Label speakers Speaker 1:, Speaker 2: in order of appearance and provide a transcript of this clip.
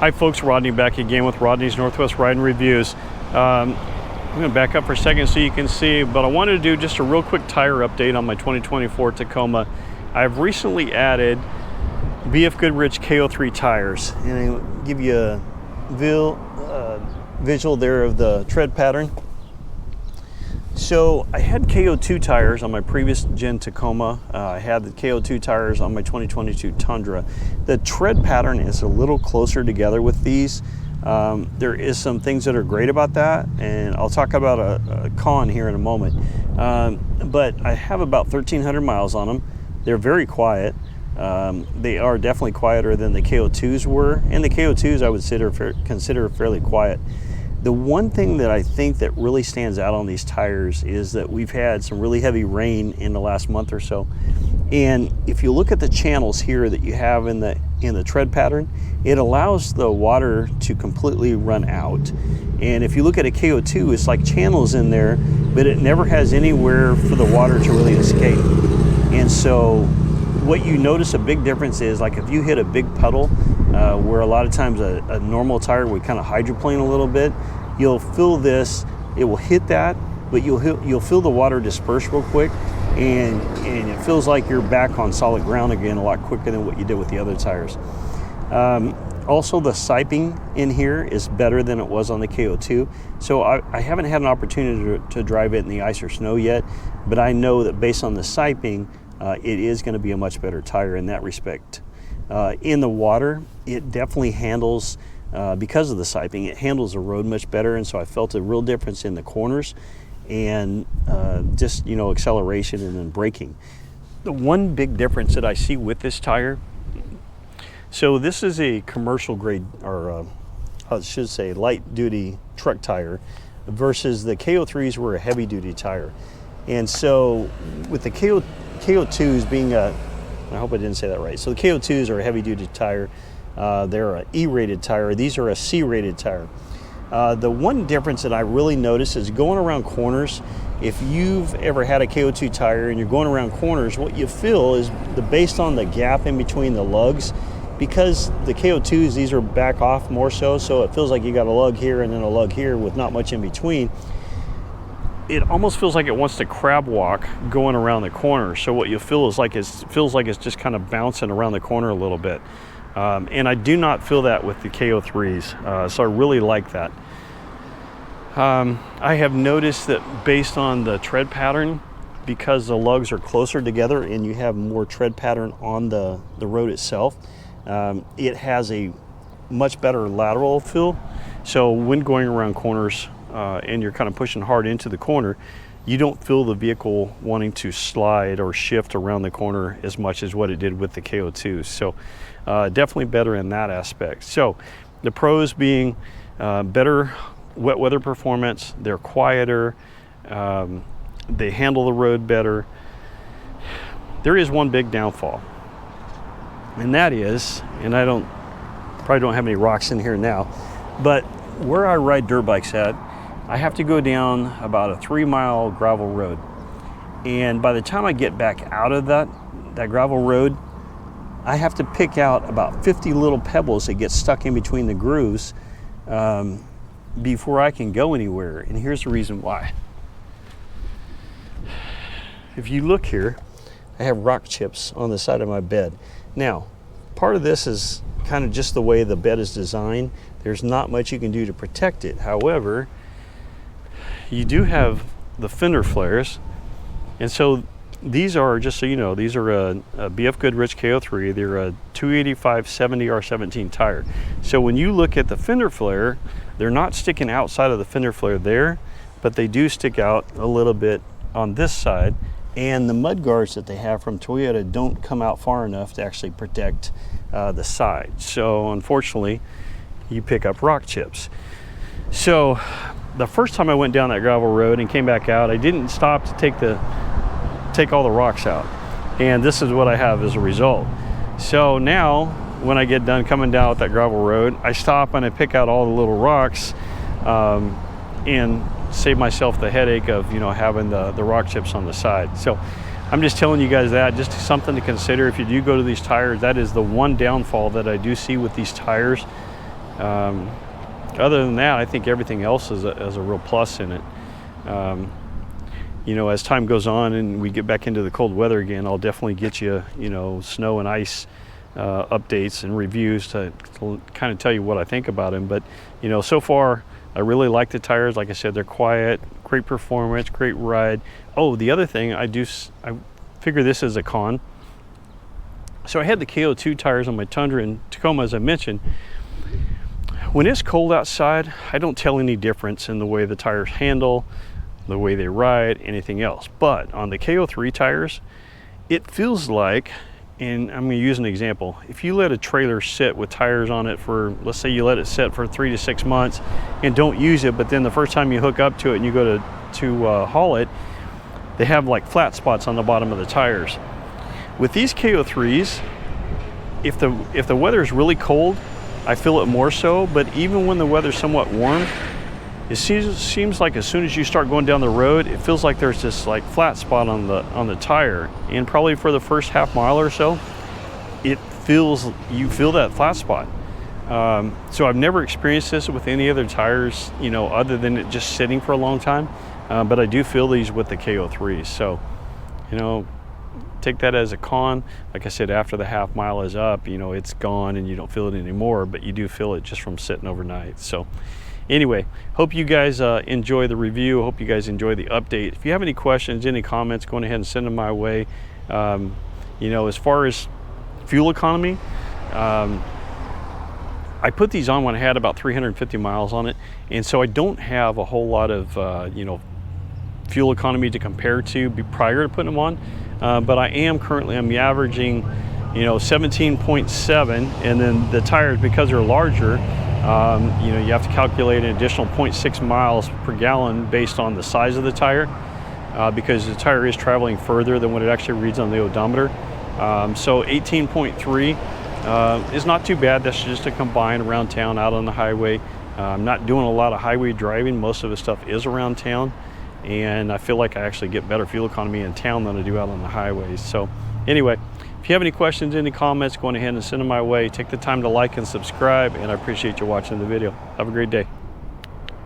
Speaker 1: Hi folks, Rodney back again with Rodney's Northwest Riding Reviews. I'm going to back up for a second so you can see, but I wanted to do just a real quick tire update on my 2024 Tacoma. I've recently added BF Goodrich KO3 tires, and I'll give you a visual there of the tread pattern. So I had KO2 tires on my previous gen Tacoma. I had the KO2 tires on my 2022 Tundra. The tread pattern is a little closer together with these. There is some things that are great about that, and I'll talk about a con here in a moment. But I have about 1,300 miles on them. They're very quiet. They are definitely quieter than the KO2s were, and the KO2s I would consider fairly quiet. The one thing that I think that really stands out on these tires is that we've had some really heavy rain in the last month or so. And if you look at the channels here that you have in the tread pattern, it allows the water to completely run out. And if you look at a KO2, it's like channels in there, but it never has anywhere for the water to really escape. And so what you notice a big difference is, like if you hit a big puddle, where a lot of times a normal tire would kind of hydroplane a little bit, you'll feel this, it will hit that, but you'll feel the water disperse real quick, and it feels like you're back on solid ground again a lot quicker than what you did with the other tires. Also, the siping in here is better than it was on the KO2. So I haven't had an opportunity to drive it in the ice or snow yet, but I know that based on the siping, it is going to be a much better tire in that respect. In the water, it definitely handles, because of the siping, it handles the road much better, and so I felt a real difference in the corners and just, acceleration and then braking. The one big difference that I see with this tire, so this is a commercial grade, or I should say light duty truck tire, versus the KO3s were a heavy duty tire. And so with the KO2s being I hope I didn't say that right. So the KO2s are a heavy duty tire. They're an E-rated tire. These are a C-rated tire. The one difference that I really notice is going around corners. If you've ever had a KO2 tire and you're going around corners, what you feel is based on the gap in between the lugs, because the KO2s, these are back off more so it feels like you got a lug here and then a lug here with not much in between. It almost feels like it wants to crab walk going around the corner. So what you feel is like it feels like it's just kind of bouncing around the corner a little bit. And I do not feel that with the KO3s. So I really like that. I have noticed that based on the tread pattern, because the lugs are closer together and you have more tread pattern on the road itself, it has a much better lateral feel. So when going around corners, and you're kind of pushing hard into the corner, you don't feel the vehicle wanting to slide or shift around the corner as much as what it did with the KO2. So definitely better in that aspect. So the pros being better wet weather performance, they're quieter, they handle the road better. There is one big downfall, and that is, and I probably don't have any rocks in here now, but where I ride dirt bikes at, I have to go down about a 3-mile gravel road. And by the time I get back out of that gravel road, I have to pick out about 50 little pebbles that get stuck in between the grooves before I can go anywhere. And here's the reason why. If you look here, I have rock chips on the side of my bed. Now, part of this is kind of just the way the bed is designed. There's not much you can do to protect it. However, you do have the fender flares, and so these are, just so you know, these are a BF Goodrich KO3. They're a 285/70R17 tire. So when you look at the fender flare, they're not sticking outside of the fender flare there, but they do stick out a little bit on this side, and the mud guards that they have from Toyota don't come out far enough to actually protect the side. So unfortunately, you pick up rock chips. So the first time I went down that gravel road and came back out, I didn't stop to take all the rocks out. And this is what I have as a result. So now, when I get done coming down with that gravel road, I stop and I pick out all the little rocks and save myself the headache of, having the rock chips on the side. So I'm just telling you guys that, just something to consider if you do go to these tires. That is the one downfall that I do see with these tires. Other than that, I think everything else is a real plus in it. You know, as time goes on and we get back into the cold weather again, I'll definitely get you, you know, snow and ice updates and reviews to kind of tell you what I think about them. But, you know, so far, I really like the tires. Like I said, they're quiet, great performance, great ride. Oh, the other thing, I figure this is a con. So I had the KO2 tires on my Tundra and Tacoma, as I mentioned. When it's cold outside, I don't tell any difference in the way the tires handle, the way they ride, anything else. But on the KO3 tires, it feels like, and I'm going to use an example. If you let a trailer sit with tires on it for, let's say you let it sit for 3 to 6 months and don't use it, but then the first time you hook up to it and you go to haul it, they have like flat spots on the bottom of the tires. With these KO3s, if the weather is really cold, I feel it more so, but even when the weather's somewhat warm, it seems like as soon as you start going down the road, it feels like there's this like flat spot on the tire, and probably for the first half mile or so, you feel that flat spot. So I've never experienced this with any other tires, you know, other than it just sitting for a long time, but I do feel these with the KO3s. So, you know, take that as a con. Like I said, after the half mile is up, you know, it's gone and you don't feel it anymore, but you do feel it just from sitting overnight. So anyway, hope you guys enjoy the review. Hope you guys enjoy the update. If you have any questions, any comments, go ahead and send them my way. You know, as far as fuel economy, I put these on when I had about 350 miles on it, and so I don't have a whole lot of you know, fuel economy to compare to prior to putting them on. But I am currently, I'm averaging, you know, 17.7, and then the tires, because they're larger, you know, you have to calculate an additional 0.6 miles per gallon based on the size of the tire, because the tire is traveling further than what it actually reads on the odometer. So 18.3 is not too bad. That's just a combine around town, out on the highway. I'm not doing a lot of highway driving. Most of the stuff is around town, and I feel like I actually get better fuel economy in town than I do out on the highways. So anyway, if you have any questions, any comments, go ahead and send them my way. Take the time to like and subscribe, and I appreciate you watching the video. Have a great day.